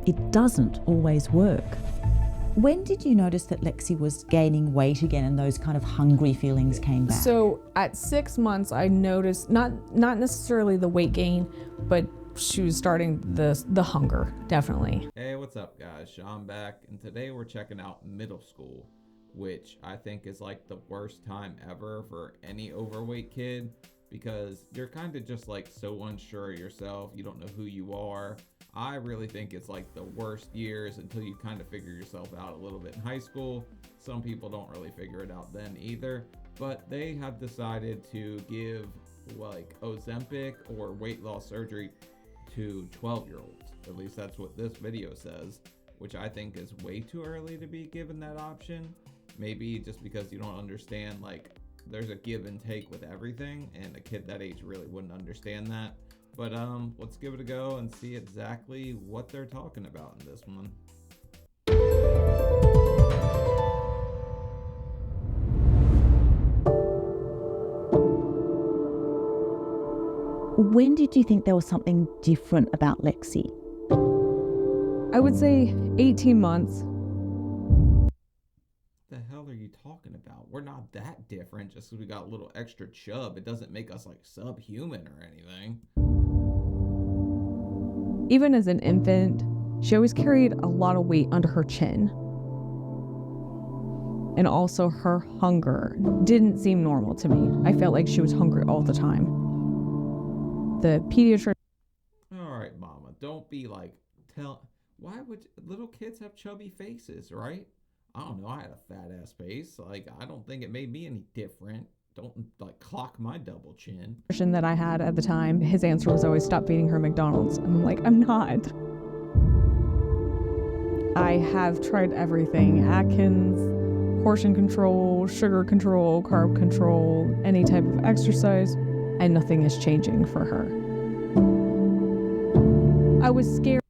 it doesn't always work. When did you notice that Lexi was gaining weight again and those kind of hungry feelings came back? So at 6 months, I noticed not necessarily the weight gain, but she was starting the hunger, definitely. Hey, what's up guys? Sean back, and today we're checking out middle school, which I think is like the worst time ever for any overweight kid, because you're kind of just like so unsure of yourself. You don't know who you are. I really think it's like the worst years until you kind of figure yourself out a little bit in high school. Some people don't really figure it out then either, but they have decided to give like Ozempic or weight loss surgery to 12-year-olds. At least that's what this video says, which I think is way too early to be given that option. Maybe just because you don't understand, like, there's a give and take with everything, and a kid that age really wouldn't understand that. But let's give it a go and see exactly what they're talking about in this one. When did you think there was something different about Lexi? I would say 18 months. The hell are you talking about? We're not that different. Just because we got a little extra chub, it doesn't make us like subhuman or anything. Even as an infant, she always carried a lot of weight under her chin. And also her hunger didn't seem normal to me. I felt like she was hungry all the time. The pediatrician... All right, mama, don't be like, why would little kids have chubby faces, right? I don't know, I had a fat ass face. Like, I don't think it made me any different. Don't like clock my double chin. That I had at the time, his answer was always, stop feeding her McDonald's. And I'm like, I'm not. I have tried everything: Atkins, portion control, sugar control, carb control, any type of exercise, and nothing is changing for her. I was scared.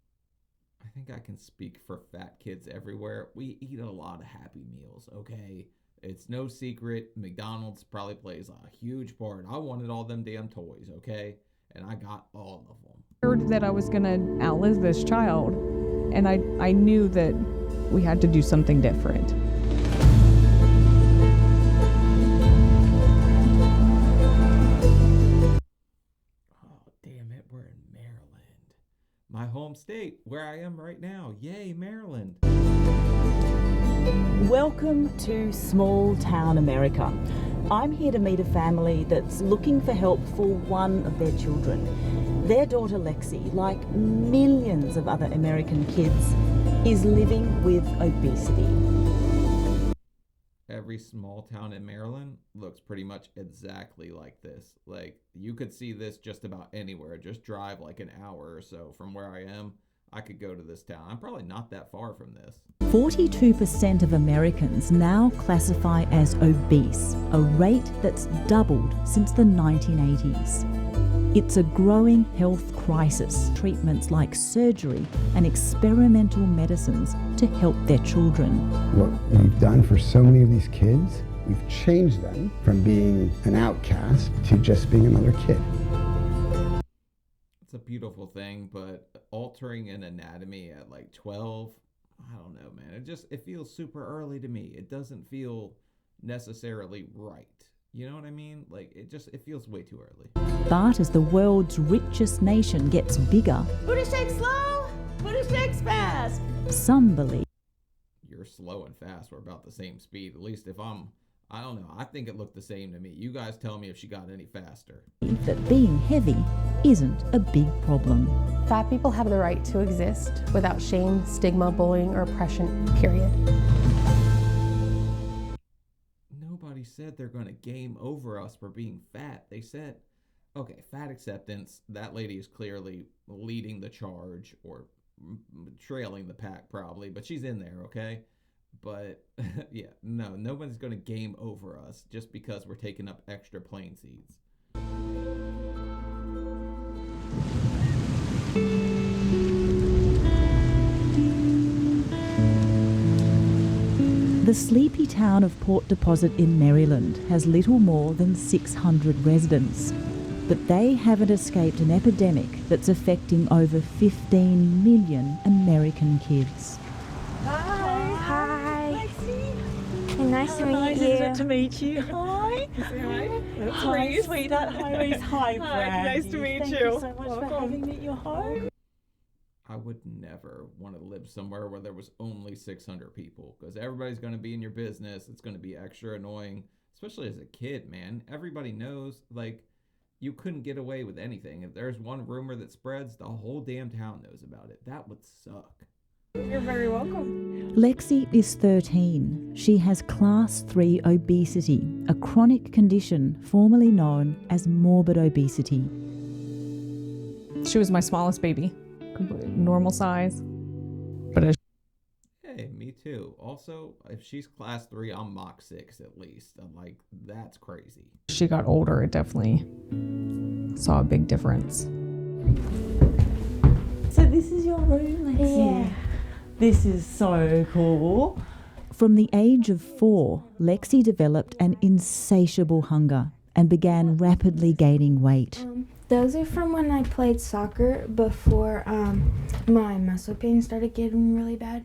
I think I can speak for fat kids everywhere. We eat a lot of Happy Meals, okay? It's no secret, McDonald's probably plays a huge part. I wanted all them damn toys, okay? And I got all of them. Scared that I was gonna outlive this child, and I knew that we had to do something different. Oh, damn it, we're in Maryland. My home state, where I am right now. Yay, Maryland. Welcome to small town America. I'm here to meet a family that's looking for help for one of their children. Their daughter Lexi, like millions of other American kids, is living with obesity. Every small town in Maryland looks pretty much exactly like this. Like, you could see this just about anywhere. Just drive like an hour or so from where I am. I could go to this town. I'm probably not that far from this. 42% of Americans now classify as obese, a rate that's doubled since the 1980s. It's a growing health crisis. Treatments like surgery and experimental medicines to help their children. What we've done for so many of these kids, we've changed them from being an outcast to just being another kid. It's a beautiful thing, but altering an anatomy at like 12, I don't know, man. It feels super early to me. It doesn't feel necessarily right. You know what I mean? Like, it feels way too early. But as the world's richest nation gets bigger, booty shake slow, booty shakes fast. Some believe You're slow and fast. We're about the same speed. At least if I don't know. I think it looked the same to me. You guys tell me if she got any faster. that being heavy isn't a big problem. Fat people have the right to exist without shame, stigma, bullying, or oppression, period. Nobody said they're going to game over us for being fat. They said, okay, fat acceptance. That lady is clearly leading the charge, or trailing the pack probably, but she's in there, okay? But yeah, no, nobody's going to game over us just because we're taking up extra plane seats. The sleepy town of Port Deposit in Maryland has little more than 600 residents, but they haven't escaped an epidemic that's affecting over 15 million Americans. American kids. Hi. Hey, nice to meet you. Nice to meet you. Hi. Hi, sweetheart. Hi, Reese. Hi, Brad. Nice to meet Thank you so much for having me at your home. I would never want to live somewhere where there was only 600 people, because everybody's going to be in your business. It's going to be extra annoying, especially as a kid, man. Everybody knows, like, you couldn't get away with anything. If there's one rumor that spreads, the whole damn town knows about it. That would suck. You're very welcome. Lexi is 13. She has class 3 obesity, a chronic condition formerly known as morbid obesity. She was my smallest baby. Completely normal size. But Hey, me too. Also, if she's class 3, I'm Mach 6 at least. I'm like, that's crazy. she got older, it definitely saw a big difference. So this is your room, Lexi? Yeah. This is so cool. From the age of 4, Lexi developed an insatiable hunger and began rapidly gaining weight. Those are from when I played soccer before my muscle pain started getting really bad.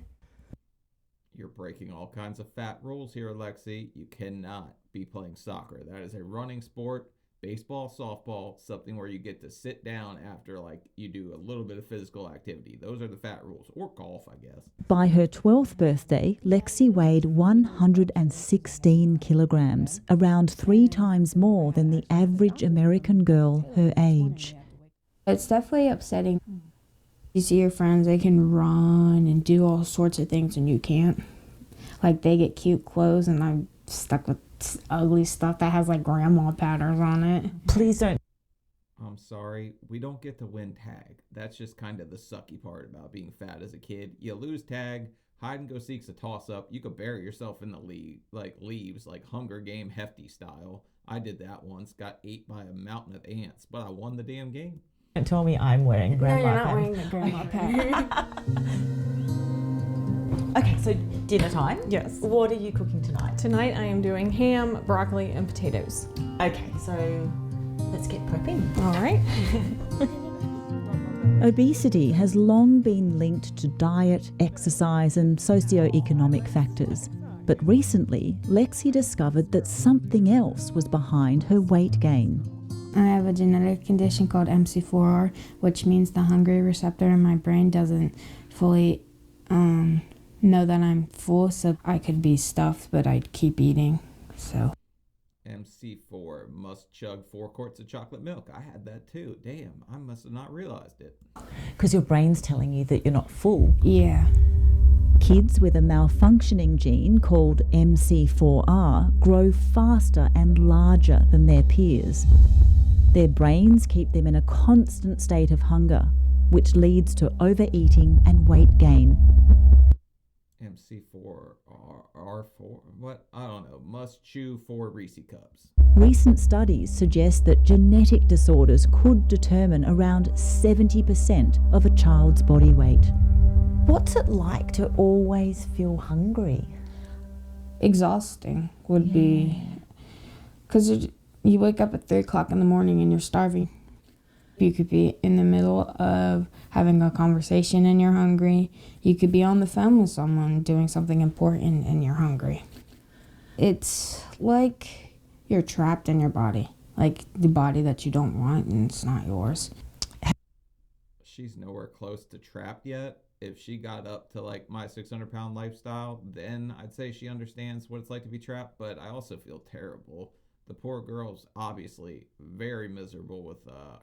You're breaking all kinds of fat rules here, Lexi. You cannot be playing soccer. That is a running sport. Baseball, softball, something where you get to sit down after like you do a little bit of physical activity. Those are the fat rules. Or golf, I guess. By her 12th birthday, Lexi weighed 116 kilograms, around 3 times more than the average American girl her age. It's definitely upsetting. You see your friends, they can run and do all sorts of things and you can't. Like they get cute clothes and I'm stuck with ugly stuff that has like grandma patterns on it. Please don't. I'm sorry, we don't get to win tag. That's just kind of the sucky part about being fat as a kid. You lose tag, hide and go seek's a toss up. You could bury yourself in the leaves, like Hunger Game Hefty style. I did that once, got ate by a mountain of ants, but I won the damn game. Don't tell me I'm wearing grandma No, you're pants. not wearing the grandma pattern. Okay, so dinner time. Yes. What are you cooking tonight? Tonight I am doing ham, broccoli, and potatoes. Okay, so let's get prepping. All right. Obesity has long been linked to diet, exercise, and socioeconomic factors. But recently, Lexi discovered that something else was behind her weight gain. I have a genetic condition called MC4R, which means the hungry receptor in my brain doesn't fully know that I'm full, so I could be stuffed, but I'd keep eating. So MC4, must chug 4 quarts of chocolate milk. I had that too. Damn, I must have not realized it. Because your brain's telling you that you're not full. yeah. Kids with a malfunctioning gene called MC4R grow faster and larger than their peers. Their brains keep them in a constant state of hunger, which leads to overeating and weight gain. MC4, R4, what? I don't know. Must chew 4 Reese cups. Recent studies suggest that genetic disorders could determine around 70% of a child's body weight. What's it like to always feel hungry? Exhausting would be, because you wake up at 3 o'clock in the morning and you're starving. You could be in the middle of having a conversation and you're hungry. You could be on the phone with someone doing something important and you're hungry. It's like you're trapped in your body, like the body that you don't want and it's not yours. She's nowhere close to trapped yet. If she got up to like my 600-pound lifestyle, then I'd say she understands what it's like to be trapped, but I also feel terrible. The poor girl's obviously very miserable with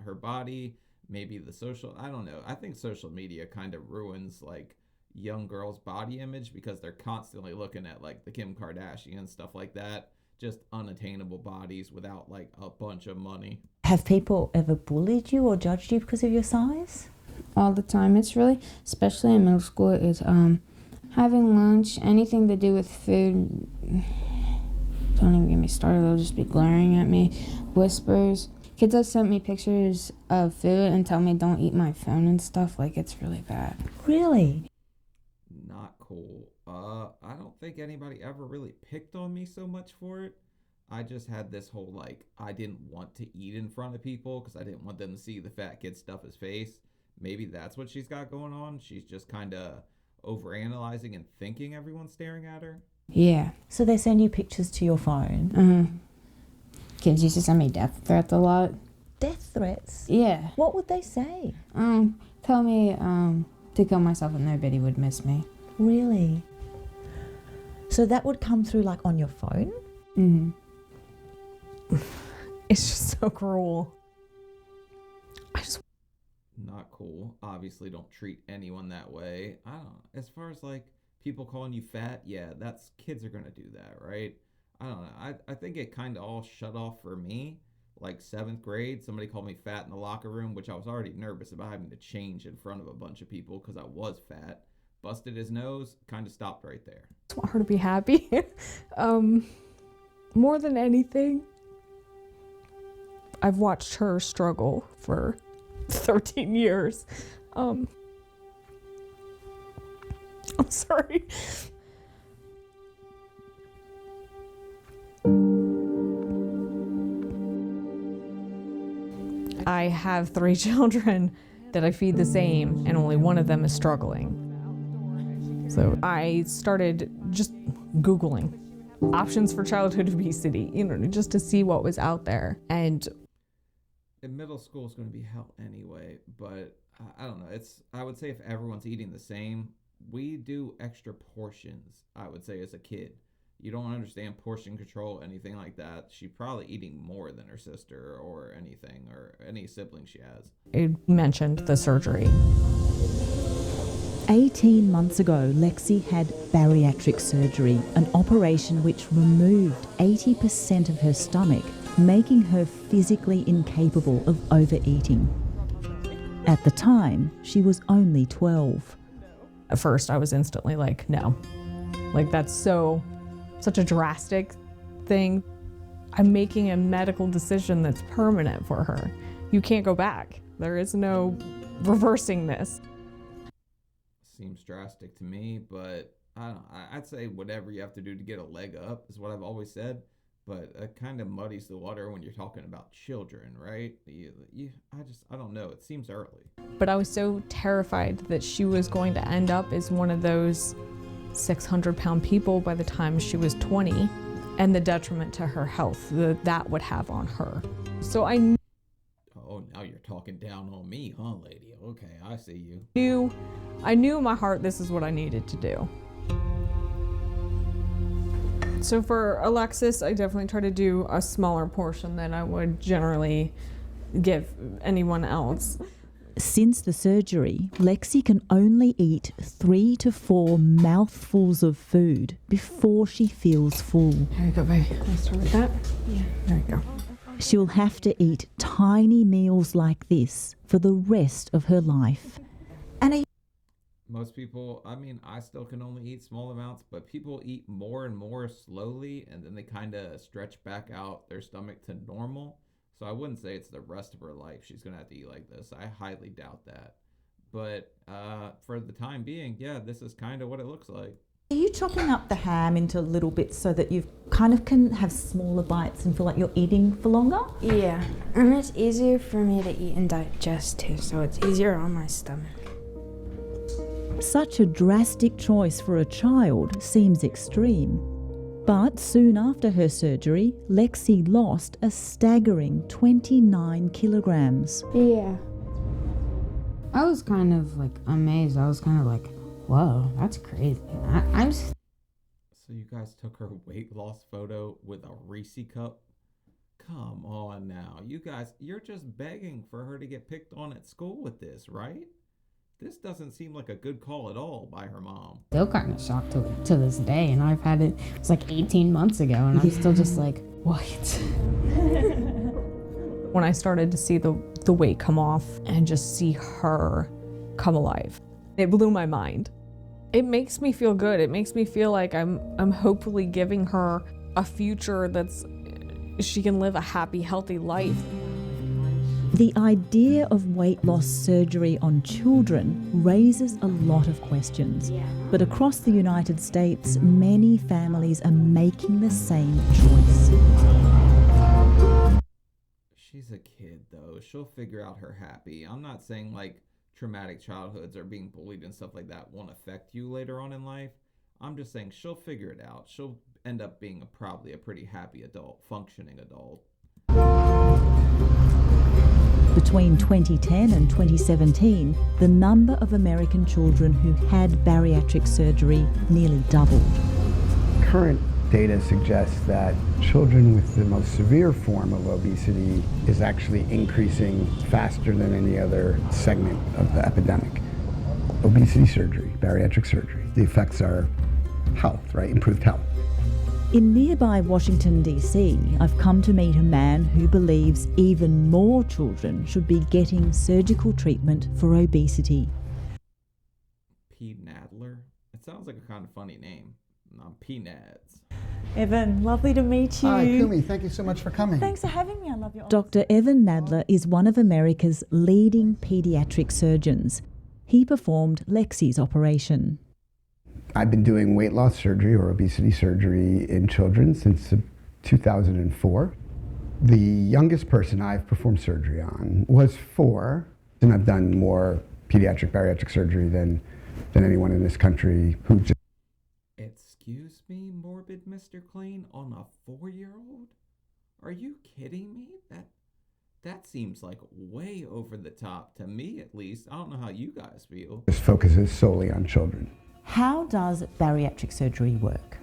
her body, maybe the social, I don't know. I think social media kind of ruins like young girls' body image because they're constantly looking at like the Kim Kardashian, stuff like that. Just unattainable bodies without like a bunch of money. Have people ever bullied you or judged you because of your size? All the time. It's really, especially in middle school, is having lunch, anything to do with food. Don't even get me started, they'll just be glaring at me. Whispers. Kids have sent me pictures of food and tell me don't eat my phone and stuff, like it's really bad. Really? Not cool. I don't think anybody ever really picked on me so much for it. I just had this whole like, I didn't want to eat in front of people because I didn't want them to see the fat kid stuff his face. maybe that's what she's got going on. She's just kind of overanalyzing and thinking everyone's staring at her. Yeah. So they send you pictures to your phone? Mm-hmm. Kids used to send me death threats a lot. Death threats? Yeah. What would they say? Tell me to kill myself and nobody would miss me. Really? So that would come through like on your phone? Mm-hmm. It's just so cruel. Not cool. Obviously, don't treat anyone that way. I don't know. As far as like people calling you fat, yeah, that's kids are gonna do that, right? I don't know. I think it kind of all shut off for me. Like 7th grade, somebody called me fat in the locker room, which I was already nervous about having to change in front of a bunch of people because I was fat. Busted his nose, kind of stopped right there. I just want her to be happy. More than anything, I've watched her struggle for 13 years. I'm sorry. I have 3 children that I feed the same, and only one of them is struggling. So I started just Googling options for childhood obesity, just to see what was out there. And in middle school is going to be hell anyway, but I don't know. I would say if everyone's eating the same, we do extra portions, I would say, as a kid. You don't understand portion control, anything like that. She's probably eating more than her sister or anything, or any sibling she has. it mentioned the surgery. 18 months ago, Lexi had bariatric surgery, an operation which removed 80% of her stomach, making her physically incapable of overeating. At the time, she was only 12. At first, I was instantly like, no. Like, that's such a drastic thing. I'm making a medical decision that's permanent for her. You can't go back. There is no reversing this. Seems drastic to me, but I don't know. I'd say whatever you have to do to get a leg up is what I've always said. But it kind of muddies the water when you're talking about children, right? I don't know. It seems early. But I was so terrified that she was going to end up as one of those 600-pound people by the time she was 20, and the detriment to her health that would have on her. So I Oh, now you're talking down on me, huh, lady? Okay, I see you. knew in my heart this is what I needed to do. So for Alexis, I definitely try to do a smaller portion than I would generally give anyone else. Since the surgery, Lexi can only eat 3 to 4 mouthfuls of food before she feels full. Here you go, baby. Let's start with that. Yeah. There you go. She'll have to eat tiny meals like this for the rest of her life. And Most people, I mean, I still can only eat small amounts, but people eat more and more slowly, and then they kind of stretch back out their stomach to normal. So I wouldn't say it's the rest of her life she's going to have to eat like this. I highly doubt that. But for the time being, yeah, this is kind of what it looks like. are you chopping up the ham into little bits so that you kind of can have smaller bites and feel like you're eating for longer? Yeah, and it's easier for me to eat and digest too, so it's easier on my stomach. Such a drastic choice for a child seems extreme. But soon after her surgery, Lexi lost a staggering 29 kilograms. Yeah. I was kind of like amazed. I was kind of like, whoa, that's crazy. I'm So you guys took her weight loss photo with a Reese cup? Come on now. You guys, you're just begging for her to get picked on at school with this, right? This doesn't seem like a good call at all by her mom. still kind of shocked to this day, and I've had it, it's like 18 months ago, and I'm still just like, what? When I started to see the weight come off and just see her come alive, it blew my mind. It makes me feel good. It makes me feel like I'm hopefully giving her a future that's she can live a happy, healthy life. The idea of weight loss surgery on children raises a lot of questions. But across the United States, many families are making the same choice. She's a kid, though. She'll figure out her happy. I'm not saying, like, traumatic childhoods or being bullied and stuff like that won't affect you later on in life. I'm just saying she'll figure it out. She'll end up being probably a pretty happy adult, functioning adult. Between 2010 and 2017, the number of American children who had bariatric surgery nearly doubled. Current data suggests that children with the most severe form of obesity is actually increasing faster than any other segment of the epidemic. Obesity surgery, bariatric surgery, the effects are health, right? Improved health. In nearby Washington, D.C., I've come to meet a man who believes even more children should be getting surgical treatment for obesity. P. Nadler? It sounds like a kind of funny name. I'm P. Nads. Evan, lovely to meet you. Hi, Kumi. Thank you so much for coming. Thanks for having me. I love your Dr. Evan Nadler is one of America's leading paediatric surgeons. He performed Lexi's operation. I've been doing weight loss surgery or obesity surgery in children since 2004. The youngest person I've performed surgery on was 4, and I've done more pediatric bariatric surgery than anyone in this country who just... Excuse me, morbid Mr. Clean, on a 4-year-old? Are you kidding me? That seems like way over the top, to me at least. I don't know how you guys feel. just focuses solely on children. How does bariatric surgery work?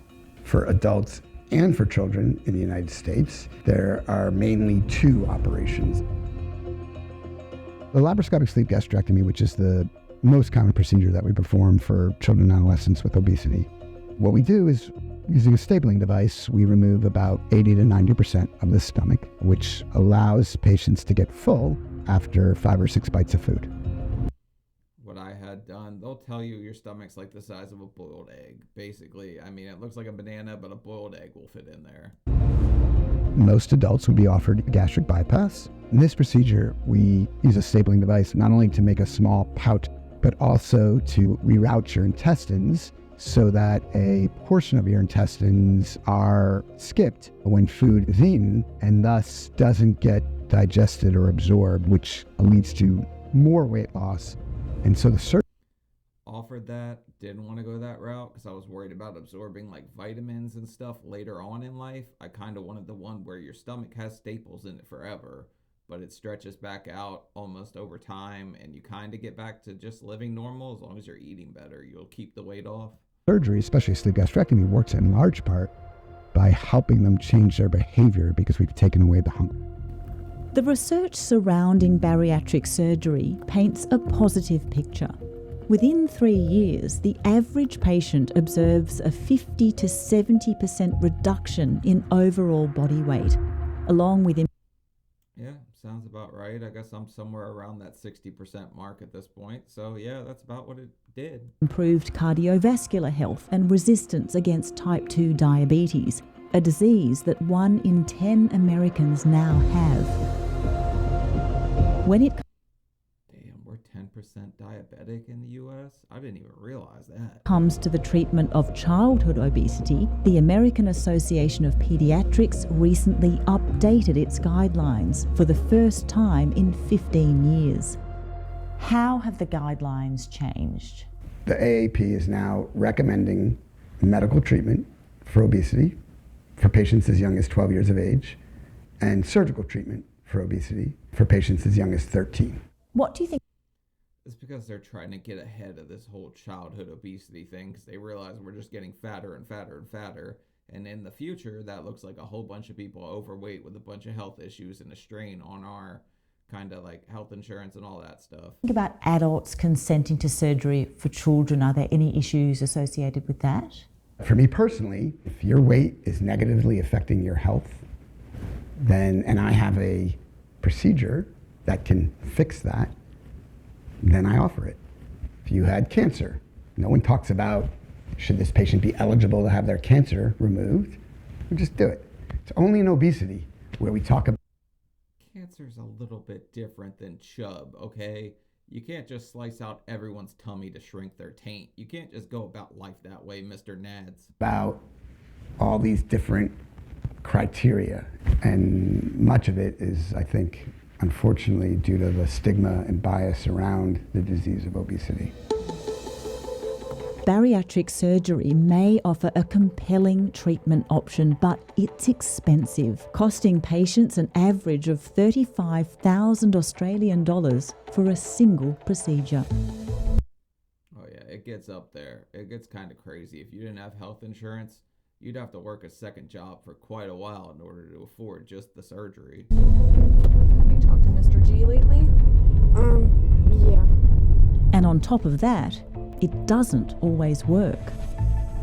For adults and for children in the United States, there are mainly 2 operations. The laparoscopic sleeve gastrectomy, which is the most common procedure that we perform for children and adolescents with obesity. What we do is, using a stapling device, we remove about 80 to 90% of the stomach, which allows patients to get full after 5 or 6 bites of food. What I had done, they'll tell you your stomach's like the size of a boiled egg, basically. I mean, it looks like a banana, but a boiled egg will fit in there. Most adults would be offered gastric bypass. In this procedure, we use a stapling device not only to make a small pouch, but also to reroute your intestines so that a portion of your intestines are skipped when food is eaten and thus doesn't get digested or absorbed, which leads to more weight loss. And so the surgeon Offered that, didn't want to go that route because I was worried about absorbing like vitamins and stuff later on in life. I kind of wanted the one where your stomach has staples in it forever, but it stretches back out almost over time and you kind of get back to just living normal. As long as you're eating better, you'll keep the weight off. surgery, especially sleeve gastrectomy, works in large part by helping them change their behavior because we've taken away the hunger. The research surrounding bariatric surgery paints a positive picture. Within 3 years, the average patient observes a 50 to 70% reduction in overall body weight, along with Yeah, sounds about right. I guess I'm somewhere around that 60% mark at this point. So yeah, that's about what it did. improved cardiovascular health and resistance against type 2 diabetes, a disease that 1 in 10 Americans now have. When it Damn, we're 10% diabetic in the US? I didn't even realize that. comes to the treatment of childhood obesity, the American Association of Pediatrics recently updated its guidelines for the first time in 15 years. How have the guidelines changed? The AAP is now recommending medical treatment for obesity for patients as young as 12 years of age and surgical treatment for obesity for patients as young as 13. What do you think? It's because they're trying to get ahead of this whole childhood obesity thing because they realize we're just getting fatter and fatter and fatter. And in the future, that looks like a whole bunch of people overweight with a bunch of health issues and a strain on our kind of like health insurance and all that stuff. Think about adults consenting to surgery for children. Are there any issues associated with that? For me personally, if your weight is negatively affecting your health, then, and I have a procedure that can fix that, then I offer it. If you had cancer, no one talks about should this patient be eligible to have their cancer removed. We just do it. It's only in obesity where we talk about Cancer's a little bit different than chub, okay? You can't just slice out everyone's tummy to shrink their taint. You can't just go about life that way, Mr. Nads. all these different criteria, and much of it is, I think, unfortunately, due to the stigma and bias around the disease of obesity. Bariatric surgery may offer a compelling treatment option, but it's expensive, costing patients an average of 35,000 Australian dollars for a single procedure. Oh yeah, it gets up there. It gets kind of crazy. If you didn't have health insurance, you'd have to work a second job for quite a while in order to afford just the surgery. Have you talked to Mr. G lately? Yeah. And on top of that, it doesn't always work.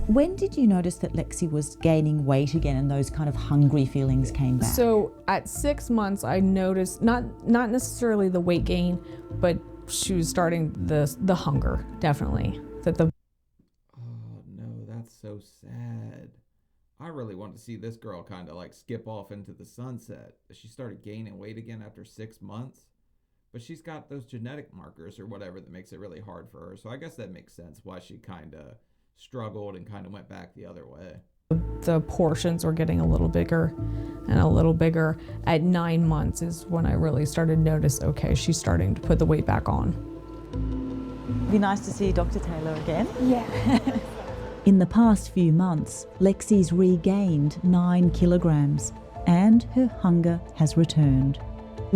When did you notice that Lexi was gaining weight again and those kind of hungry feelings came back? So at 6 months, I noticed not necessarily the weight gain, but she was starting the hunger, definitely. Oh no, that's so sad. I really want to see this girl kind of like skip off into the sunset. She started gaining weight again after 6 months. But she's got those genetic markers or whatever that makes it really hard for her. So I guess that makes sense why she kind of struggled and kind of went back the other way. The portions were getting a little bigger and a little bigger. At 9 months is when I really started to notice, okay, she's starting to put the weight back on. It'd be nice to see Dr. Taylor again. Yeah. In the past few months, Lexi's regained 9 kilograms and her hunger has returned.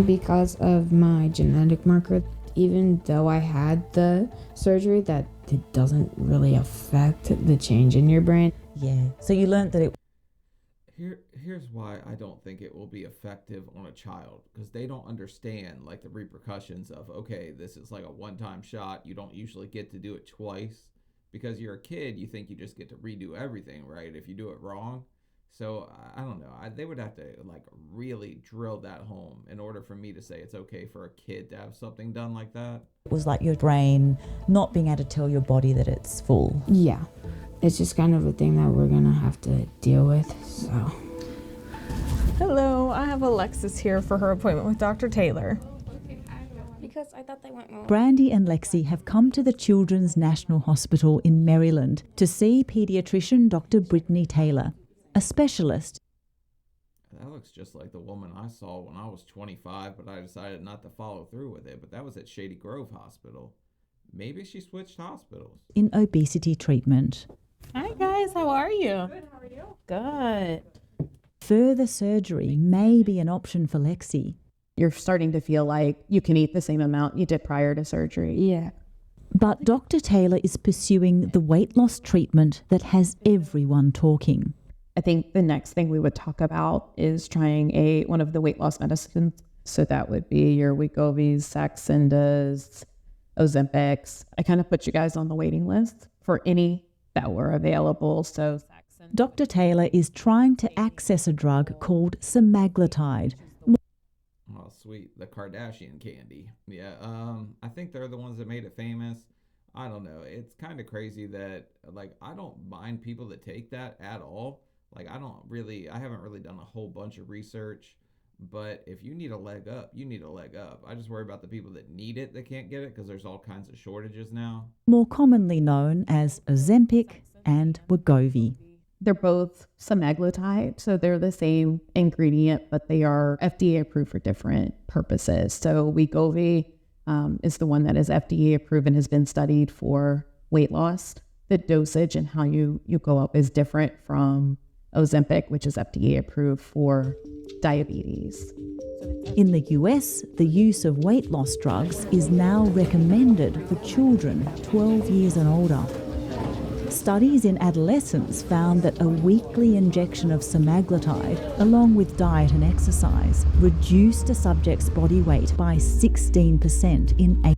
Because of my genetic marker, even though I had the surgery, that it doesn't really affect the change in your brain. Yeah. So you learned that it... Here's why I don't think it will be effective on a child, because they don't understand like the repercussions of, okay, this is like a one-time shot. You don't usually get to do it twice. Because you're a kid, you think you just get to redo everything, right? If you do it wrong. So I don't know. They would have to like really drill that home in order for me to say it's okay for a kid to have something done like that. It was like your brain not being able to tell your body that it's full. Yeah. It's just kind of a thing that we're going to have to deal with, so. Hello, I have Alexis here for her appointment with Dr. Taylor. Because I thought they went wrong. Brandy and Lexi have come to the Children's National Hospital in Maryland to see paediatrician Dr. Brittany Taylor, a specialist. That looks just like the woman I saw when I was 25, but I decided not to follow through with it. But that was at Shady Grove Hospital. Maybe she switched hospitals. In obesity treatment. Hi guys, how are you? Good, how are you? Good. Further surgery may be an option for Lexi. You're starting to feel like you can eat the same amount you did prior to surgery. Yeah. But Dr. Taylor is pursuing the weight loss treatment that has everyone talking. I think the next thing we would talk about is trying one of the weight loss medicines. So that would be your Wegovy's, Saxenda's, Ozempics. I kind of put you guys on the waiting list for any that were available. So Dr. Taylor is trying to access a drug called semaglutide. Oh, sweet. The Kardashian candy. Yeah, I think they're the ones that made it famous. I don't know. It's kind of crazy that, like, I don't mind people that take that at all. Like, I haven't really done a whole bunch of research, but if you need a leg up, you need a leg up. I just worry about the people that need it that can't get it because there's all kinds of shortages now. More commonly known as Ozempic and Wegovy. they're both semaglutide, so they're the same ingredient, but they are FDA approved for different purposes. So Wegovy is the one that is FDA approved and has been studied for weight loss. The dosage and how you go up is different from Ozempic, which is FDA approved for diabetes. In the US, the use of weight loss drugs is now recommended for children 12 years and older. Studies in adolescents found that a weekly injection of semaglutide, along with diet and exercise, reduced a subject's body weight by 16% in 8.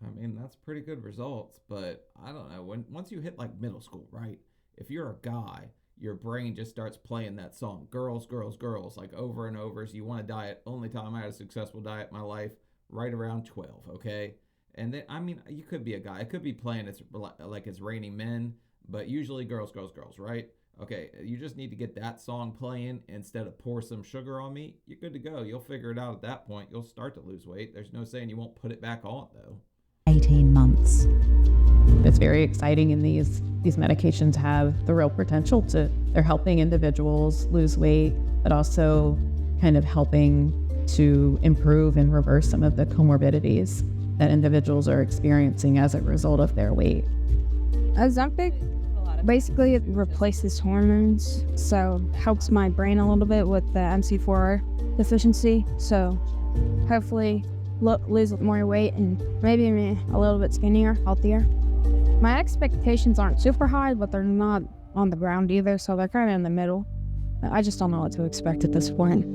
I mean, that's pretty good results, but I don't know. Once you hit like middle school, right? If you're a guy, your brain just starts playing that song, girls, girls, girls, like over and over. So you want to diet. Only time I had a successful diet in my life, right around 12, okay? And then, I mean, you could be a guy. It could be playing it's Raining Men, but usually girls, girls, girls, right? Okay, you just need to get that song playing instead of Pour Some Sugar on Me. You're good to go. You'll figure it out at that point. You'll start to lose weight. There's no saying you won't put it back on, though. 18 months. It's very exciting, and these medications have the real potential they're helping individuals lose weight, but also kind of helping to improve and reverse some of the comorbidities that individuals are experiencing as a result of their weight. Ozempic, basically it replaces hormones, so helps my brain a little bit with the MC4 deficiency. So hopefully lose more weight and maybe me a little bit skinnier, healthier. My expectations aren't super high, but they're not on the ground either, so they're kind of in the middle. I just don't know what to expect at this point.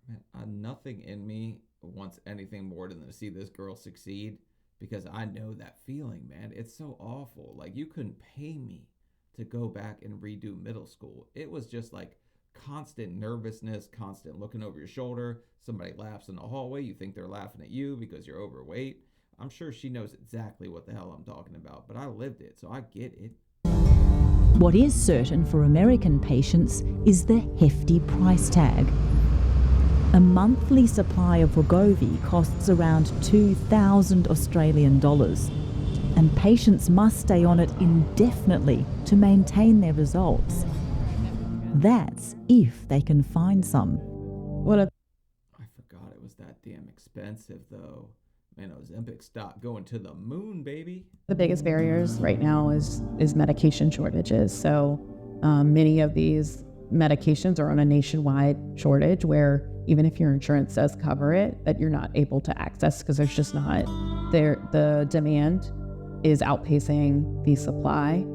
Man, nothing in me wants anything more than to see this girl succeed, because I know that feeling, man. It's so awful. Like, you couldn't pay me to go back and redo middle school. It was just like constant nervousness, constant looking over your shoulder. Somebody laughs in the hallway, you think they're laughing at you because you're overweight. I'm sure she knows exactly what the hell I'm talking about, but I lived it, so I get it. What is certain for American patients is the hefty price tag. A monthly supply of Wegovy costs around 2,000 Australian dollars, and patients must stay on it indefinitely to maintain their results. That's if they can find some. I forgot it was that damn expensive, though. Man, Ozempic stopped going to the moon, baby. The biggest barriers right now is medication shortages. So many of these medications are on a nationwide shortage where even if your insurance does cover it, that you're not able to access because there's just not there. The demand is outpacing the supply.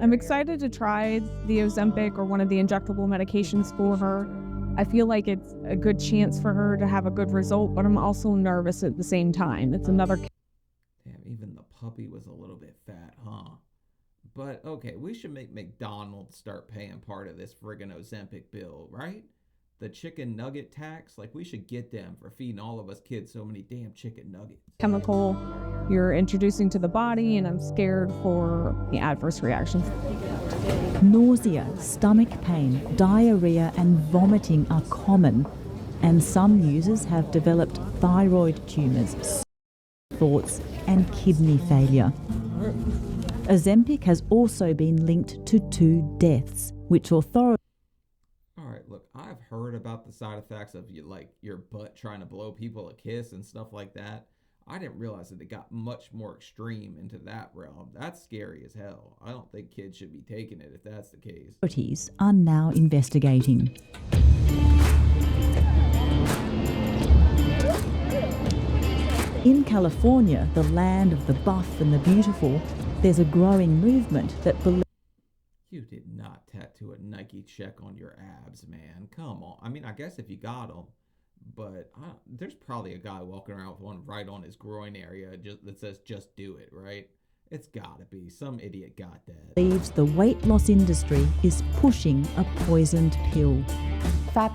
I'm excited to try the Ozempic or one of the injectable medications for her. I feel like it's a good chance for her to have a good result, but I'm also nervous at the same time. It's another... Damn, even the puppy was a little bit fat, huh? But okay, we should make McDonald's start paying part of this friggin' Ozempic bill, right? The chicken nugget tax, like, we should get them for feeding all of us kids so many damn chicken nuggets. Chemical you're introducing to the body, and I'm scared for the adverse reactions. Nausea, stomach pain, diarrhea and vomiting are common, and some users have developed thyroid tumours, thoughts and kidney failure. Ozempic has also been linked to 2 deaths, which authorities... Alright, look, I've heard about the side effects of your butt trying to blow people a kiss and stuff like that. I didn't realize that it got much more extreme into that realm. That's scary as hell. I don't think kids should be taking it if that's the case. Authorities are now investigating. In California, the land of the buff and the beautiful, there's a growing movement that believes... You did not tattoo a Nike check on your abs, man. Come on. I mean, I guess if you got them. But there's probably a guy walking around with one right on his groin area that says, just do it, right? It's gotta be. Some idiot got that. Believes the weight loss industry is pushing a poisoned pill. Fat.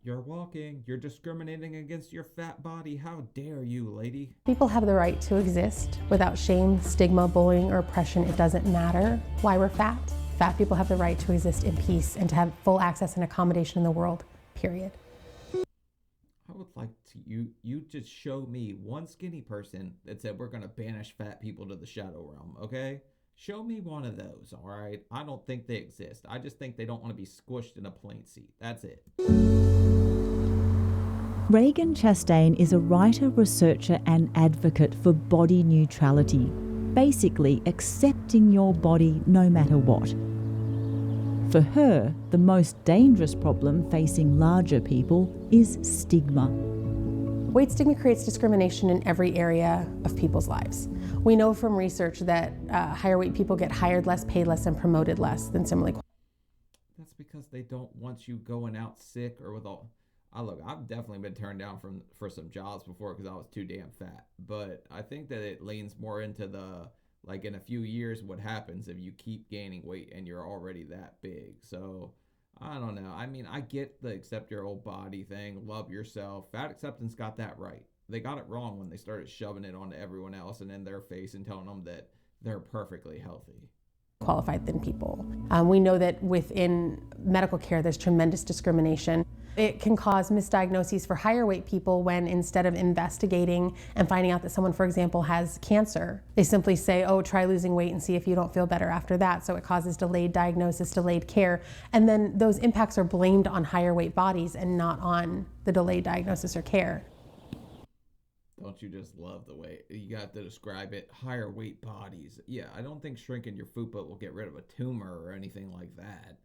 You're walking. You're discriminating against your fat body. How dare you, lady? People have the right to exist without shame, stigma, bullying, or oppression. It doesn't matter why we're fat. Fat people have the right to exist in peace and to have full access and accommodation in the world, period. I would like to you just show me one skinny person that said we're gonna banish fat people to the shadow realm, okay? Show me one of those, all right? I don't think they exist. I just think they don't want to be squished in a plane seat. That's it. Reagan Chastain is a writer, researcher and advocate for body neutrality, basically accepting your body no matter what. For her, the most dangerous problem facing larger people is stigma. Weight stigma creates discrimination in every area of people's lives. We know from research that higher weight people get hired less, paid less, and promoted less than similarly qualified. That's because they don't want you going out sick or with all... Look, I've definitely been turned down for some jobs before because I was too damn fat. But I think that it leans more into the... like, in a few years, what happens if you keep gaining weight and you're already that big? So, I don't know. I mean, I get the accept your old body thing, love yourself. Fat acceptance got that right. They got it wrong when they started shoving it onto everyone else and in their face and telling them that they're perfectly healthy. Qualified than people. We know that within medical care, there's tremendous discrimination. It can cause misdiagnoses for higher weight people when instead of investigating and finding out that someone, for example, has cancer, they simply say, oh, try losing weight and see if you don't feel better after that. So it causes delayed diagnosis, delayed care. And then those impacts are blamed on higher weight bodies and not on the delayed diagnosis or care. Don't you just love the way you got to describe it? Higher weight bodies. Yeah, I don't think shrinking your foot will get rid of a tumor or anything like that.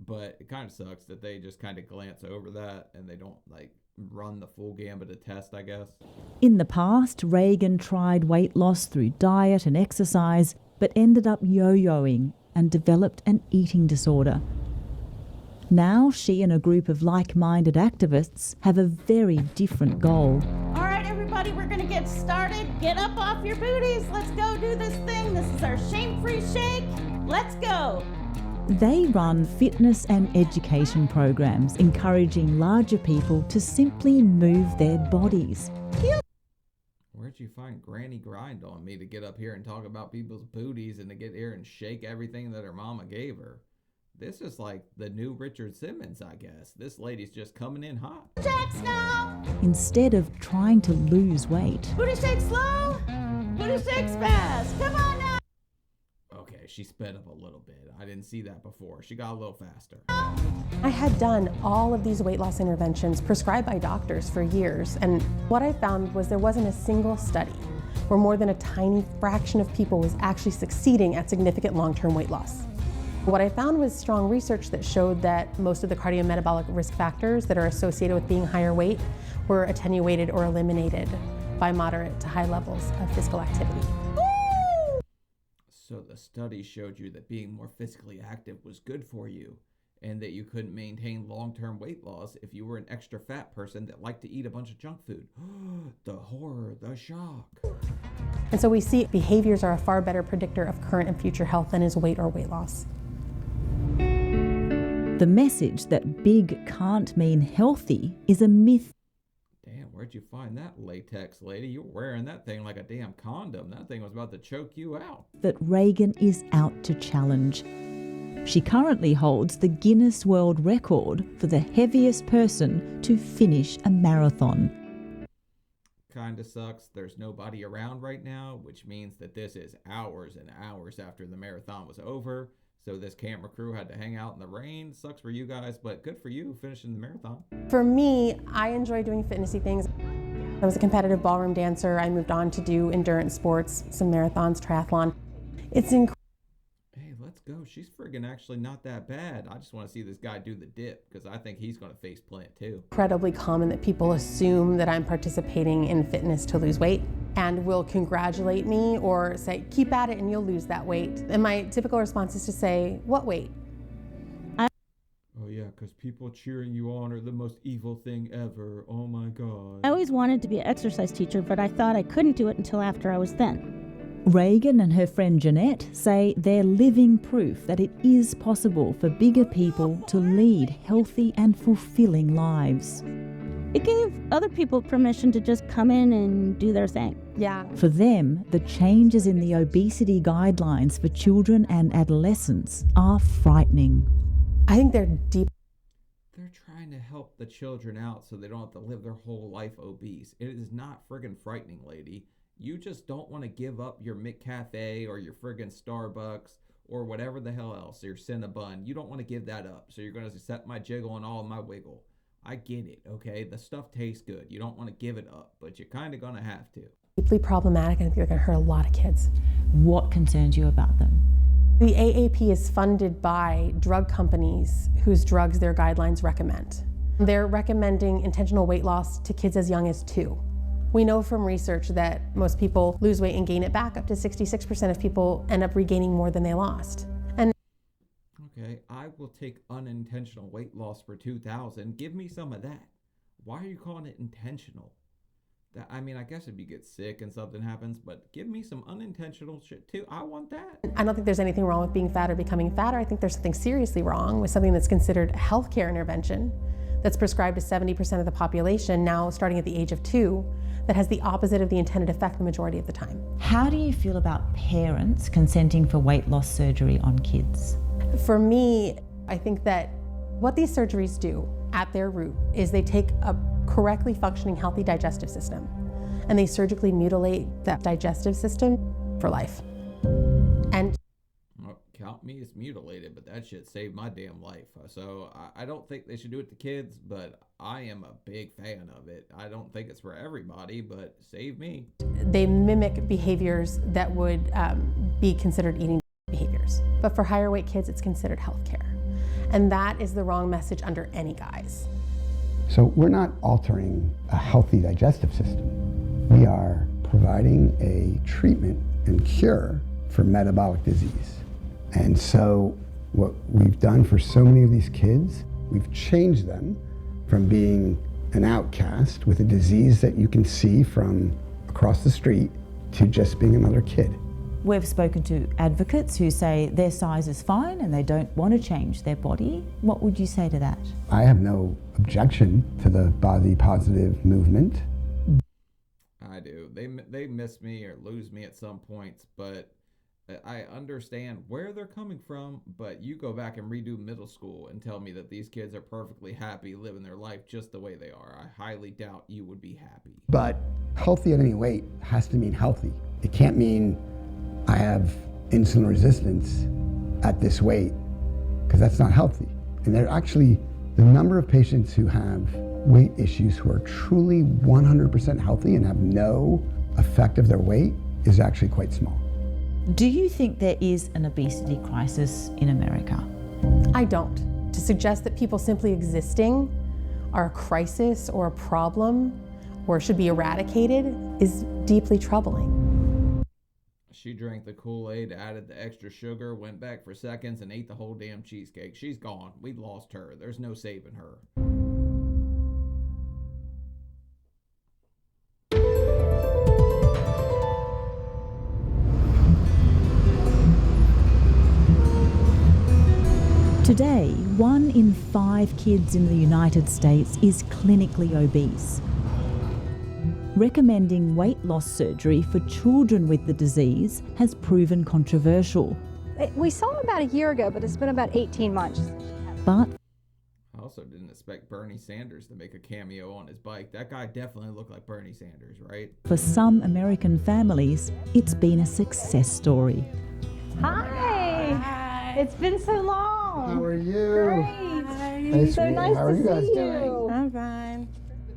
But it kind of sucks that they just kind of glance over that and they don't like run the full gambit of tests, I guess. In the past, Reagan tried weight loss through diet and exercise, but ended up yo-yoing and developed an eating disorder. Now she and a group of like-minded activists have a very different goal. All right, everybody, we're going to get started. Get up off your booties. Let's go do this thing. This is our shame-free shake. Let's go. They run fitness and education programs encouraging larger people to simply move their bodies. Where'd you find Granny Grind on me to get up here and talk about people's booties and to get here and shake everything that her mama gave her? This is like the new Richard Simmons, I guess. This lady's just coming in hot. Jacks now. Instead of trying to lose weight. Booty shake slow. Booty shake fast. Come on now. Okay, she sped up a little bit. I didn't see that before. She got a little faster. I had done all of these weight loss interventions prescribed by doctors for years, and what I found was there wasn't a single study where more than a tiny fraction of people was actually succeeding at significant long-term weight loss. What I found was strong research that showed that most of the cardiometabolic risk factors that are associated with being higher weight were attenuated or eliminated by moderate to high levels of physical activity. So the study showed you that being more physically active was good for you and that you couldn't maintain long-term weight loss if you were an extra fat person that liked to eat a bunch of junk food. The horror, the shock. And so we see behaviors are a far better predictor of current and future health than is weight or weight loss. The message that big can't mean healthy is a myth. Damn, where'd you find that latex, lady? You were wearing that thing like a damn condom. That thing was about to choke you out. That Reagan is out to challenge. She currently holds the Guinness World Record for the heaviest person to finish a marathon. Kinda sucks. There's nobody around right now, which means that this is hours and hours after the marathon was over. So this camera crew had to hang out in the rain. Sucks for you guys, but good for you finishing the marathon. For me, I enjoy doing fitnessy things. I was a competitive ballroom dancer. I moved on to do endurance sports, some marathons, triathlon. It's incredible. Hey, let's go. She's friggin' actually not that bad. I just want to see this guy do the dip because I think he's going to face plant too. Incredibly common that people assume that I'm participating in fitness to lose weight and will congratulate me or say, keep at it and you'll lose that weight. And my typical response is to say, what weight? Oh yeah, because people cheering you on are the most evil thing ever. Oh my God. I always wanted to be an exercise teacher, but I thought I couldn't do it until after I was thin. Reagan and her friend Jeanette say they're living proof that it is possible for bigger people to lead healthy and fulfilling lives. It gave other people permission to just come in and do their thing. Yeah. For them, the changes in the obesity guidelines for children and adolescents are frightening. I think they're deep. They're trying to help the children out so they don't have to live their whole life obese. It is not friggin' frightening, lady. You just don't want to give up your McCafe or your friggin' Starbucks or whatever the hell else, your Cinnabon. You don't want to give that up. So you're going to set my jiggle and all my wiggle. I get it, okay? The stuff tastes good. You don't want to give it up, but you're kind of going to have to. Deeply problematic, and I think they're going to hurt a lot of kids. What concerns you about them? The AAP is funded by drug companies whose drugs their guidelines recommend. They're recommending intentional weight loss to kids as young as 2. We know from research that most people lose weight and gain it back. Up to 66% of people end up regaining more than they lost. And okay, I will take unintentional weight loss for 2,000. Give me some of that. Why are you calling it intentional? I mean, I guess if you get sick and something happens, but give me some unintentional shit too. I want that. I don't think there's anything wrong with being fat or becoming fatter. I think there's something seriously wrong with something that's considered a healthcare intervention that's prescribed to 70% of the population now starting at the age of 2 that has the opposite of the intended effect the majority of the time. How do you feel about parents consenting for weight loss surgery on kids? For me, I think that what these surgeries do at their root is they take a correctly functioning, healthy digestive system and they surgically mutilate that digestive system for life. And well, count me as mutilated, but that shit saved my damn life. So I don't think they should do it to kids, but I am a big fan of it. I don't think it's for everybody, but save me. they mimic behaviors that would be considered eating behaviors. But for higher weight kids, it's considered healthcare. And that is the wrong message under any guise. So we're not altering a healthy digestive system. We are providing a treatment and cure for metabolic disease. And so what we've done for so many of these kids, we've changed them from being an outcast with a disease that you can see from across the street to just being another kid. We've spoken to advocates who say their size is fine and they don't want to change their body. What would you say to that? I have no objection to the body positive movement. I do. They miss me or lose me at some points, but I understand where they're coming from. But you go back and redo middle school and tell me that these kids are perfectly happy living their life just the way they are. I highly doubt you would be happy. But healthy at any weight has to mean healthy. It can't mean I have insulin resistance at this weight, because that's not healthy. And they're actually, the number of patients who have weight issues who are truly 100% healthy and have no effect of their weight is actually quite small. Do you think there is an obesity crisis in America? I don't. To suggest that people simply existing are a crisis or a problem or should be eradicated is deeply troubling. She drank the Kool-Aid, added the extra sugar, went back for seconds, and ate the whole damn cheesecake. She's gone. We lost her. There's no saving her. Today, 1 in 5 kids in the United States is clinically obese. Recommending weight loss surgery for children with the disease has proven controversial. We saw him about a year ago, but it's been about 18 months. But I also didn't expect Bernie Sanders to make a cameo on his bike. That guy definitely looked like Bernie Sanders, right? for some American families, it's been a success story. Hi. Hi. It's been so long. How are you? Great. Hey, So sweetie. nice How are to you guys see doing? you. I'm fine.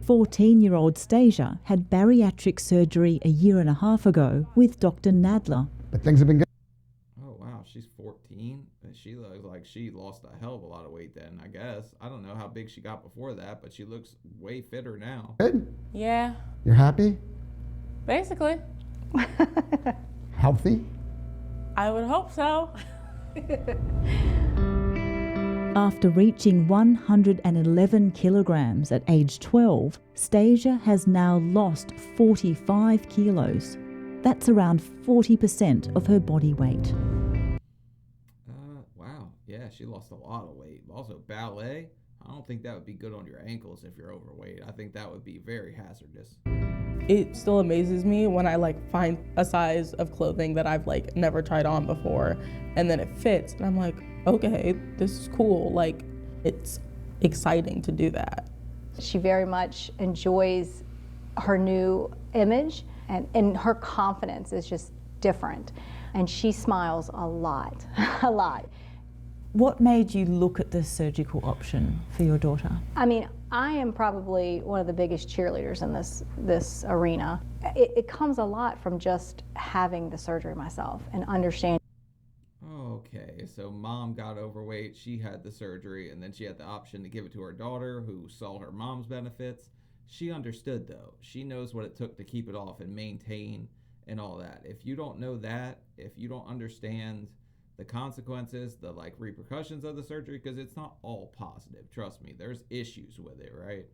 14-year-old Stasia had bariatric surgery a year and a half ago with Dr. Nadler. But things have been good. Oh, wow. She's 14. She looks like she lost a hell of a lot of weight then, I guess. I don't know how big she got before that, but she looks way fitter now. Good? Yeah, You're happy? basically. Healthy? I would hope so. After reaching 111 kilograms at age 12, Stasia has now lost 45 kilos. That's around 40% of her body weight. Wow. Yeah, she lost a lot of weight. Also, ballet, I don't think that would be good on your ankles if you're overweight. I think that would be very hazardous. It still amazes me when I find a size of clothing that I've never tried on before, and then it fits, and I'm like, okay, this is cool. It's exciting to do that. She very much enjoys her new image, and her confidence is just different. And she smiles a lot, a lot. What made you look at the surgical option for your daughter? I mean, I am probably one of the biggest cheerleaders in this arena. It comes a lot from just having the surgery myself and understanding. Okay, so mom got overweight, she had the surgery, and then she had the option to give it to her daughter who saw her mom's benefits. She understood though. She knows what it took to keep it off and maintain and all that. If you don't know that, if you don't understand the consequences, the repercussions of the surgery, because it's not all positive, trust me, there's issues with it, right?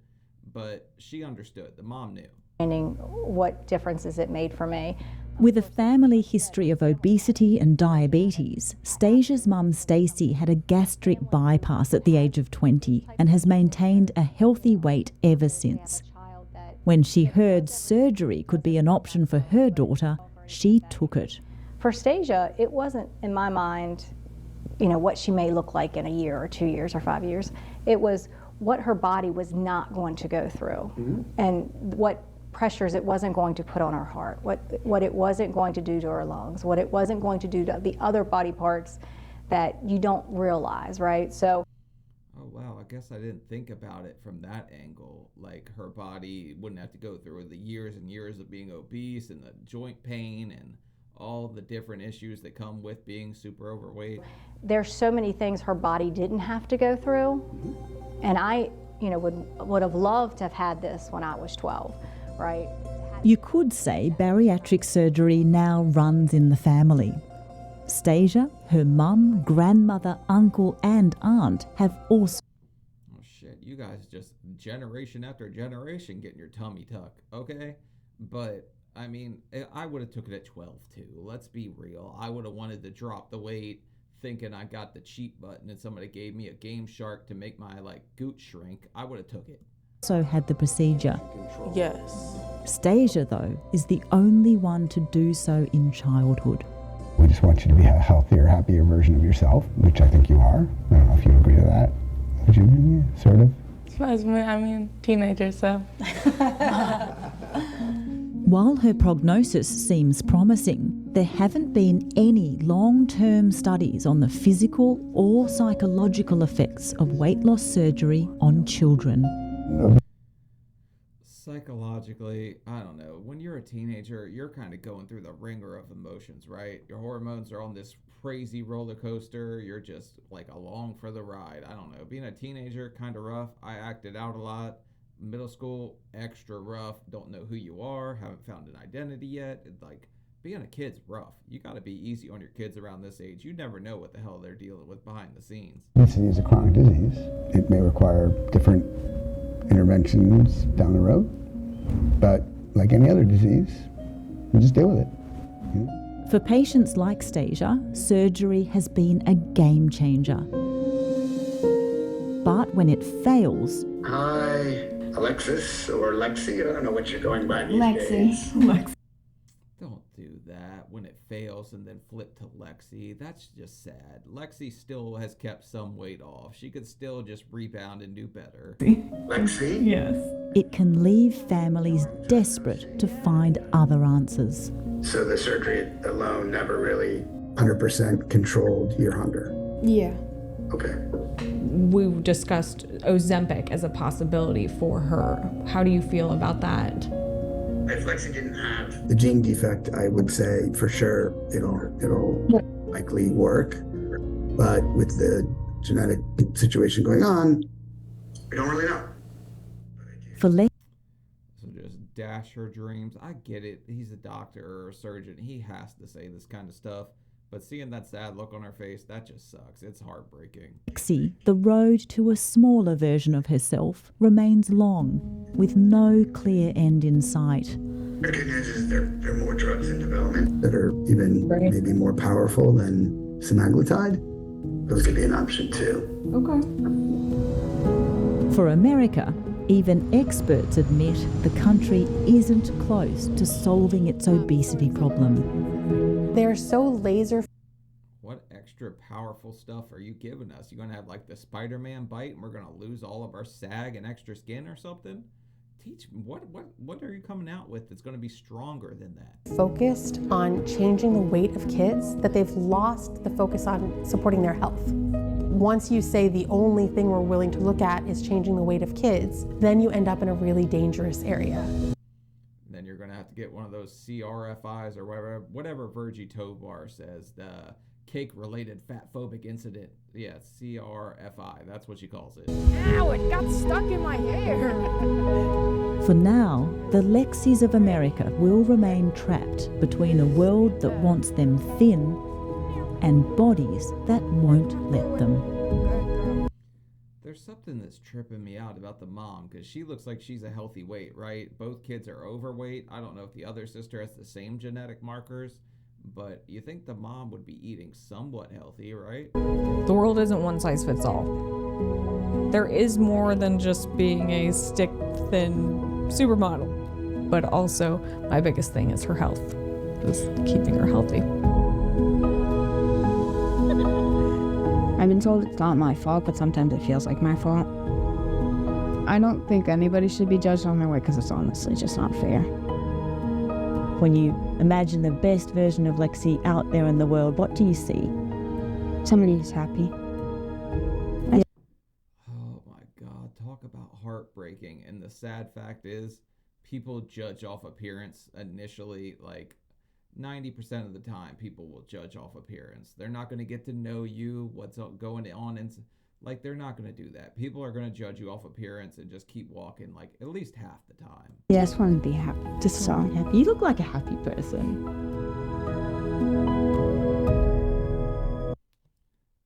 But she understood, the mom knew. What differences it made for me. With a family history of obesity and diabetes, Stasia's mum Stacey had a gastric bypass at the age of 20 and has maintained a healthy weight ever since. When she heard surgery could be an option for her daughter, she took it. For Stasia, it wasn't in my mind, what she may look like in a year or 2 years or 5 years. It was, what her body was not going to go through, and what pressures it wasn't going to put on her heart, what it wasn't going to do to her lungs, what it wasn't going to do to the other body parts that you don't realize, right? So. Oh wow, I guess I didn't think about it from that angle. Like her body wouldn't have to go through the years and years of being obese and the joint pain and all the different issues that come with being super overweight. There's so many things her body didn't have to go through, and I, would have loved to have had this when I was 12, right? You could say bariatric surgery now runs in the family. Stasia, her mum, grandmother, uncle and aunt have also... Oh shit, you guys just generation after generation getting your tummy tuck, okay? But, I mean, I would have took it at 12 too. Let's be real. I would have wanted to drop the weight thinking I got the cheat button and somebody gave me a Game Shark to make my, goot shrink. I would have took it. also had the procedure. Yes. Stasia, though, is the only one to do so in childhood. We just want you to be a healthier, happier version of yourself, which I think you are. I don't know if you agree to that. Would you? Yeah, sort of. I mean, teenager, so. While her prognosis seems promising, there haven't been any long-term studies on the physical or psychological effects of weight loss surgery on children. Psychologically, I don't know. When you're a teenager, you're kind of going through the ringer of emotions, right? Your hormones are on this crazy roller coaster. You're just along for the ride. I don't know. Being a teenager, kind of rough. I acted out a lot. Middle school, extra rough. Don't know who you are. Haven't found an identity yet. Being a kid's rough. You got to be easy on your kids around this age. You never know what the hell they're dealing with behind the scenes. Obesity is a chronic disease. It may require different interventions down the road, but like any other disease, we just deal with it. You know? For patients like Stasia, surgery has been a game changer. But when it fails... Hi, Alexis or Lexi, I don't know what you're going by these days. Lexi. Don't do that. When it fails and then flip to Lexi, that's just sad. Lexi still has kept some weight off. She could still just rebound and do better. Lexi? Yes. It can leave families desperate to find other answers. So the surgery alone never really 100% controlled your hunger. Yeah. Okay. We discussed Ozempic as a possibility for her. How do you feel about that? If Lexi didn't have the gene defect, I would say for sure it'll likely work. But with the genetic situation going on, we don't really know. For So just dash her dreams. I get it. He's a doctor or a surgeon. He has to say this kind of stuff. But seeing that sad look on her face, that just sucks. It's heartbreaking. Lexi, the road to a smaller version of herself remains long, with no clear end in sight. The good news is there are more drugs in development that are even maybe more powerful than semaglutide. Those could be an option too. Okay. For America, even experts admit the country isn't close to solving its obesity problem. They're so laser. What extra powerful stuff are you giving us? You gonna have the Spider-Man bite and we're gonna lose all of our sag and extra skin or something? Teach me, what are you coming out with that's gonna be stronger than that? Focused on changing the weight of kids, that they've lost the focus on supporting their health. Once you say the only thing we're willing to look at is changing the weight of kids, then you end up in a really dangerous area. Then you're going to have to get one of those CRFIs or whatever Virgie Tovar says, the cake-related fat-phobic incident. Yeah, CRFI, that's what she calls it. Ow, it got stuck in my hair. For now, the Lexis of America will remain trapped between a world that wants them thin and bodies that won't let them. There's something that's tripping me out about the mom, because she looks like she's a healthy weight, right? Both kids are overweight. I don't know if the other sister has the same genetic markers, but you think the mom would be eating somewhat healthy, right? The world isn't one size fits all. There is more than just being a stick-thin supermodel, but also my biggest thing is her health, just keeping her healthy. I've been told it's not my fault, but sometimes it feels like my fault. I don't think anybody should be judged on their weight because it's honestly just not fair. When you imagine the best version of Lexi out there in the world, what do you see? Somebody who's happy. Oh my God, talk about heartbreaking. And the sad fact is, people judge off appearance initially. Like 90% of the time, people will judge off appearance. They're not going to get to know you, what's going on, and like they're not going to do that. People are going to judge you off appearance and just keep walking, like at least half the time. Yeah, I just want to be happy. Just so happy. You look like a happy person.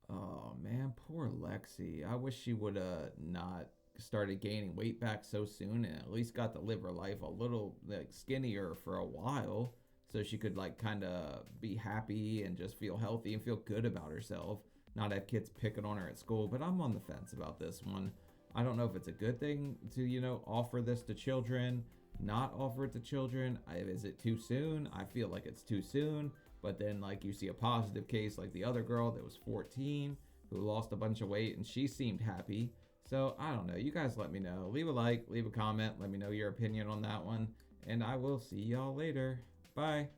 Oh man, poor Lexi. I wish she would not started gaining weight back so soon and at least got to live her life a little like skinnier for a while, so she could like kind of be happy and just feel healthy and feel good about herself, not have kids picking on her at school. But I'm on the fence about this one. I don't know if it's a good thing to, you know, offer this to children, not offer it to children. Is it too soon? I feel like it's too soon. But then like you see a positive case like the other girl that was 14 who lost a bunch of weight and she seemed happy. So I don't know. You guys let me know. Leave a like, leave a comment. Let me know your opinion on that one. And I will see y'all later. Bye.